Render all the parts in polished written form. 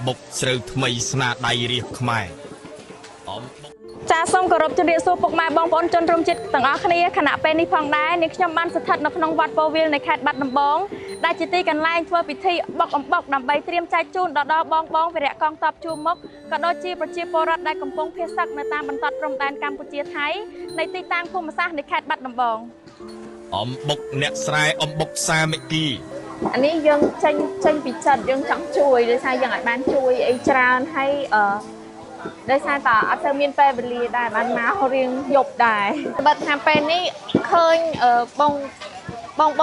បុកស្រូវថ្មីស្នាដៃរាជខ្មែរចាសសូមគោរពជម្រាបសួរពុកម៉ែបងប្អូនជនរួមជាតិទាំងអស់គ្នាខណៈពេលនេះផងដែរនាងខ្ញុំបានស្ថិតនៅក្នុងវត្តពោធិ៍វាលនៃខេត្តបាត់ដំបងដែលជាទីកន្លែងធ្វើពិធីបុកអំបុកដើម្បីត្រៀមចែកជូនដល់បងវីរៈកងទ័ពជួរមុខក៏ដូចជាប្រជាពលរដ្ឋដែលកំពុងភៀសសឹកនៅតាមបន្ទាត់ព្រំដែនកម្ពុជាថៃនៃទីតាំងភូមិសាស្ត្រនៃខេត្តបាត់ដំបងបុកអ្នកស្រែបុកសាមគ្គីអានេះយើងចេញពីចិត្តយើងចង់ជួយដោយសារយើងអាចបានជួយអីច្រើនហើយដោយសារតែអត់ទៅមានពេលវេលាដែរបានមករៀងយប់ដែរបើថាពេលនេះឃើញប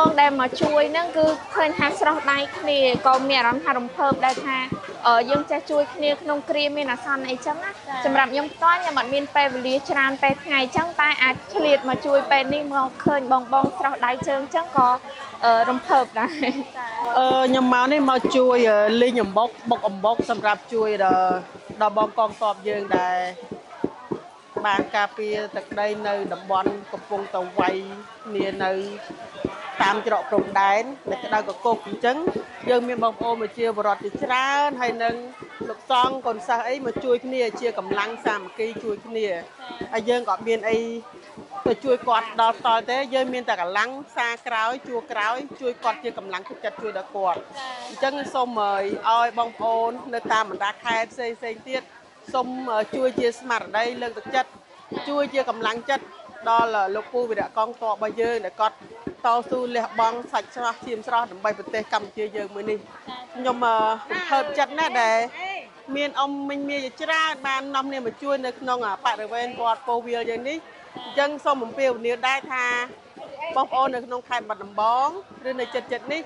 ងដែលមកជួយហ្នឹងគឺឃើញថាស្រស់ដៃគ្នាក៏មានអារម្មណ៍ថារំភើបដែរថាយើងចេះជួយគ្នាក្នុងគ្រាមានអាសន្នអីចឹងណាសម្រាប់ខ្ញុំផ្ទាល់ខ្ញុំអត់មានពេលវេលាច្រើនពេលថ្ងៃចឹងតែអាចឆ្លៀតមកជួយពេលនេះមកឃើញបងស្រស់ដៃជើងចឹងក៏រំភើបដែរខ្ញុំមកនេះមកជួយលេងអំបុកបុកអំបុកសម្រាប់ជួយដល់បងកងទ័ពយើងដែលបានការពារទឹកដីនៅតំបន់កំពង់តវៃគ្នានៅតាមច្រកព្រំដែនដែលក្តៅកកុកអញ្ចឹងយើងមានបងប្អូនមកជាបរិវត្តជាច្រើនហើយនឹងលោកសង្ឃកូនសិស្សអីមកជួយគ្នាជាកម្លាំងសាមគ្គីជួយគ្នាហើយយើងក៏មានអីទៅជួយគាត់ដល់ផ្ទាល់ទេយើងមានតែកម្លាំងសារក្រោយជួរក្រោយជួយគាត់ជាកម្លាំងចិត្តជួយដល់គាត់អញ្ចឹងសូមឲ្យបងប្អូននៅតាមបណ្ដាខេត្តផ្សេងទៀតសូមជួយជាស្មារតីលើកទឹកចិត្តជួយជាកម្លាំងចិត្តដល់លោកពូវីរៈកងទ័ពរបស់យើងដែលគាត់តស៊ូលះបង់សាច់ស្រស់ឈាមស្រស់ដើម្បីប្រទេសកម្ពុជាយើងមួយនេះខ្ញុំភើបចិត្តណាស់ដែលមានមិញមានជាច្រើនបាននាំគ្នាមកជួយនៅក្នុងបរិវេណវត្តពោធិ៍វាលយើងនេះអញ្ចឹងសូមអំពាវនាវដែរថាបងប្អូននៅក្នុងខេត្តបាត់ដំបងឬនៅចិត្តនេះ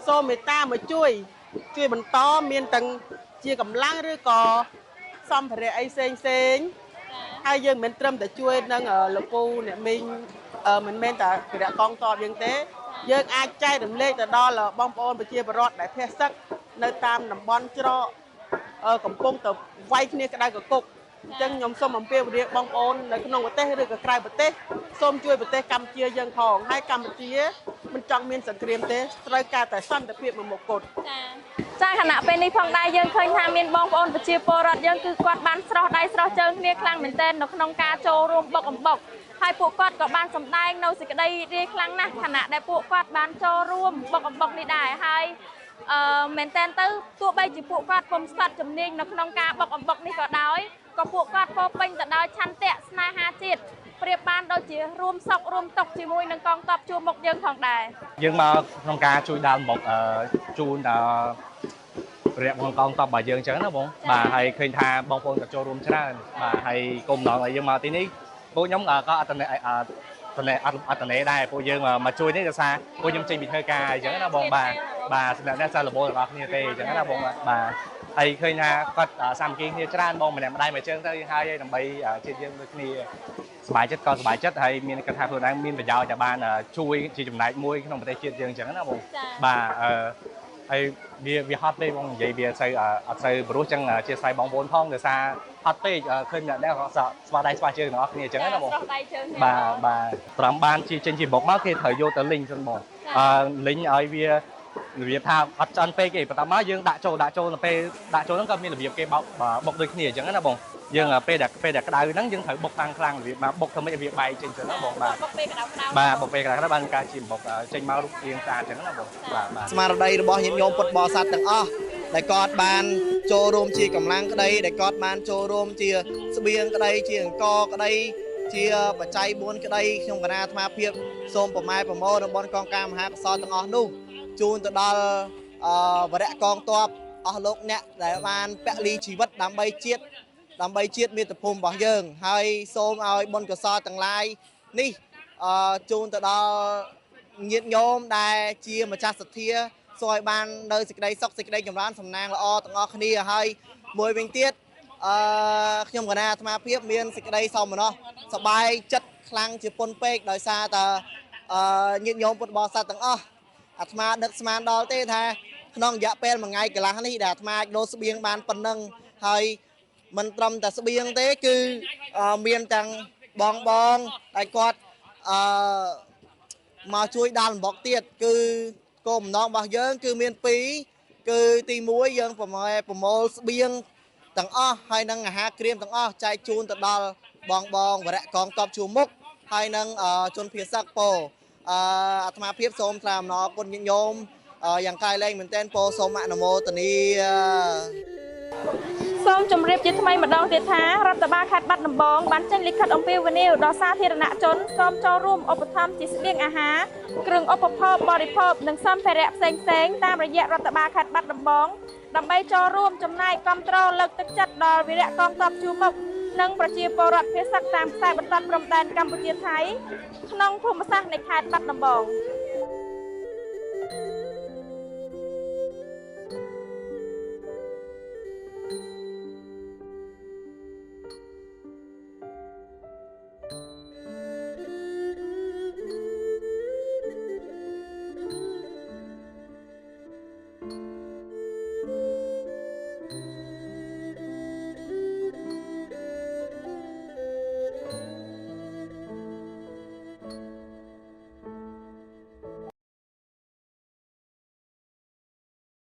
សូមមេត្តាមកជួយបន្តមានទាំងជាកម្លាំងឬក៏សម្ភារៈអីផ្សេងហើយយើងមិនត្រឹមតែជួយនឹងលោកពូអ្នកមីងមិនមែនតែវីរៈកងទ័ពយើងទេយើងអាចចែករំលែកទៅដល់បងប្អូនប្រជាពលរដ្ឋដែលភៀសសឹកនៅតាមតំបន់ច្រកកំពុងទៅវាយគ្នាក្តៅកគុកអញ្ចឹងខ្ញុំសូមអំពាវនាវបងប្អូននៅក្នុងប្រទេសឬក៏ក្រៅប្រទេសសូមជួយប្រទេសកម្ពុជាយើងផងហើយកម្ពុជាមិនចង់មានសង្គ្រាមទេត្រូវការតែសន្តិភាពមួយមុខគត់ចាខណៈពេលនេះផងដែរយើងឃើញថាមានបងប្អូនប្រជាពលរដ្ឋយើងគឺគាត់បានស្រស់ដៃស្រស់ជើងគ្នាខ្លាំងមែនទែននៅក្នុងការចូលរួមបុកអំបុកហើយពួកគាត់ក៏បានសម្ដែងនៅសេចក្តីរាយខ្លាំងណាស់ខណៈដែលពួកគាត់បានចូលរួមបុកអំបុកនេះដែរហើយមែនតើទៅទោះបីជាពួកគាត់ពុំស្ទាត់ជំនាញនៅក្នុងការបុកអំបុកនេះក៏ដោយក៏ពួកគាត់ពោពេញទៅដោយឆន្ទៈស្នេហាជាតិប្រៀបបានដូចជារួមសុខរួមទុក្ខជាមួយនឹងកងទ័ពជួរមុខយើងផងដែរយើងមកក្នុងការជួយដល់មុខជូនដល់រយៈបងកងទ័ពរបស់យើងអញ្ចឹងណាបងបាទហើយឃើញថាបងប្អូនក៏ចូលរួមច្រើនបាទហើយគុំឡងឲ្យយើងមកទីនេះពួកខ្ញុំក៏អត្តន័យដែរពួកយើងមកជួយនេះដោយសារពួកខ្ញុំចេញពីធ្វើការអញ្ចឹងណាបងបាទសម្រាប់អ្នកសារលបទាំងអស់គ្នាទេអញ្ចឹងណាបងបាទហើយឃើញថាគាត់សាមគ្គីគ្នាច្រើនបងម្នាក់ម្ដាយមួយជើងទៅហើយដើម្បីជាតិយើងដូចគ្នាសប្បាយចិត្តក៏សប្បាយចិត្តហើយមានគាត់ថាខ្លួនឯងមានប្រយោជន៍តែបានជួយជាចំណែកមួយក្នុងប្រទេសជាតិយើងអញ្ចឹងណាបងបាទហើយវាហត់ពេកបងនិយាយវាទៅអត់ទៅព្រោះចឹងជាស្រ័យបងប្អូនផងដោយសារហត់ពេកឃើញអ្នកក៏ស្វាដៃស្វាជើងទាំងអស់គ្នាអញ្ចឹងណាបងបាទត្រឹមបានជាចេញជាបុកមកគេត្រូវយកទៅលីងសិនបងលីងឲ្យវារបៀបថាអត់ចន់ពេកទេបន្ទាប់មកយើងដាក់ចូលទៅពេលដាក់ចូលហ្នឹងក៏មានរបៀបគេបុកដូចគ្នាអញ្ចឹងណាបងយើងពេលដែលក្តៅហ្នឹងយើងត្រូវបុកខ្លាំងរបៀបមកបុកធ្វើម៉េចឲ្យវាបែកចេញទៅណាបងបាទបុកពេលក្តៅបានការជាបុកចេញមករូបរាងស្អាតអញ្ចឹងណាបងបាទស្មារតីរបស់ញាតិញោមពុទ្ធបរិស័ទទាំងអស់ដែលគាត់បានចូលរួមជាកម្លាំងក្តីដែលគាត់បានចូលរួមជាស្បៀងក្តីជាអង្គក្តីជាបច្ច័យ4ក្តីក្នុងគណៈអាត្មាភាពសូមប្រម៉ែប្រមូលរបស់កងការមហាកុសលទាំងអស់នោះជូនទៅដល់វរៈកងទ័ពអស់លោកអ្នកដែលបានពលីជីវិតដើម្បីជាតិមាតុភូមិរបស់យើងហើយសូមឲ្យបុណ្យកុសលទាំងឡាយនេះជូនទៅដល់ញាតិញោមដែលជាម្ចាស់សទ្ធាសូមឲ្យបាននៅសេចក្តីសុខសេចក្តីចម្រើនសំណាងល្អទាំងអស់គ្នាហើយមួយវិញទៀតខ្ញុំគណៈអាត្មាភាពមានសេចក្តីសោមនស្សសប្បាយចិត្តខ្លាំងជាពុនពេកដោយសារតែញាតិញោមពុទ្ធបរិស័ទទាំងអស់អាត្មាដឹកស្មានដល់ទេថាក្នុងរយៈពេលមួយថ្ងៃកន្លះនេះដែលអាត្មាអាចដូរស្បៀងបានប៉ុណ្ណឹងហើយមិនត្រឹមតែស្បៀងទេគឺមានទាំងបងដែលគាត់មកជួយដាល់អំបុកទៀតគឺគោលបំណងរបស់យើងគឺមាន2 គឺទី1យើងប្រមូលស្បៀងទាំងអស់ហើយនឹងអាហារក្រៀមទាំងអស់ចែកជូនទៅដល់បងវរៈកងទ័ពជួរមុខហើយនឹងជនភៀសសឹកពោអាត្មាភាពសូមថ្លែងអំណរគុណញាតិញោមយ៉ាងក្រៃលែងមែនទែនពោសូមអនុមោទនា សូមជម្រាបជាថ្មីម្ដងទៀតថារដ្ឋបាលខេត្តបាត់ដំបងបានចេញលិខិតអំពាវនាវដល់សាធារណជនសូមចូលរួមឧបត្ថម្ភជាស្បៀងអាហារគ្រឿងឧបភោគបរិភោគនិងសម្ភារៈផ្សេងៗតាមរយៈរដ្ឋបាលខេត្តបាត់ដំបងដើម្បីចូលរួមចំណែកគាំទ្រលើកទឹកចិត្តដល់វីរៈកងទ័ពជួរមុខនិងប្រជាពលរដ្ឋភៀសសឹកតាមខ្សែបន្ទាត់ព្រំដែនកម្ពុជាថៃក្នុងភូមិសាស្ត្រនៃខេត្តបាត់ដំបង